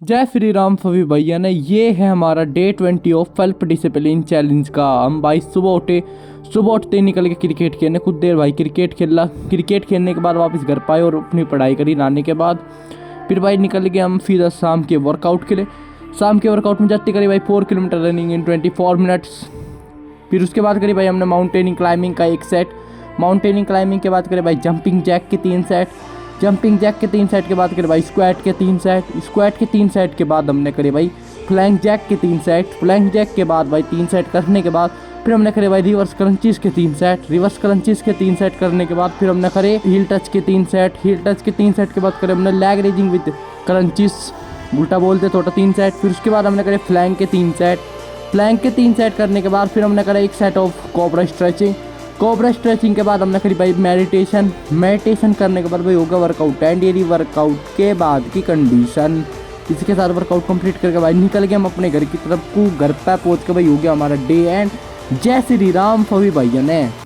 जय श्री राम फवी भैया ने ये है हमारा day 20 of self discipline challenge का। हम भाई सुबह उठते ही निकल के क्रिकेट खेलने, कुछ देर भाई क्रिकेट खेला। क्रिकेट खेलने के बाद वापस घर पाए और अपनी पढ़ाई करी नहाने के बाद। फिर भाई निकल गए हम सीधा शाम के वर्कआउट के लिए। शाम के वर्कआउट में जाते करी भाई 4 किलोमीटर रनिंग इन 24 मिनट्स। फिर उसके बाद करी भाई हमने माउंटेनिंग क्लाइंबिंग का 1 सेट। माउंटेनिंग क्लाइंबिंग के बाद करे भाई जंपिंग जैक के 3 सेट। जंपिंग जैक के 3 सेट के बाद करे भाई स्क्वाट के 3 सेट। स्क्वाट के 3 सेट के बाद हमने करे भाई फ्लैंक जैक के 3 सेट। फ्लैंक जैक के बाद भाई 3 सेट करने के बाद फिर हमने करे भाई रिवर्स क्रंचीज के 3 सेट। रिवर्स क्रंचीज के 3 सेट करने के बाद फिर हमने करे हील टच के 3 सेट। हील टच के 3 सेट के बाद करे हमने लैग रेजिंग विद क्रंचीज, उल्टा बोलते थोड़ा 3 सेट। फिर उसके बाद हमने करे फ्लैंक के 3 सेट। फ्लैंक के 3 सेट करने के बाद फिर हमने करा 1 set of cobra stretching. Cobra stretching के बाद हमने करी भाई मेडिटेशन करने के बाद भाई योगा वर्कआउट एंड ये वर्कआउट के बाद की कंडीशन। इसके साथ वर्कआउट कंप्लीट करके भाई निकल गए हम अपने घर की तरफ को। घर पे पहुंच के भाई हो गया हमारा डे एंड। जय श्री राम फवी भैया ने।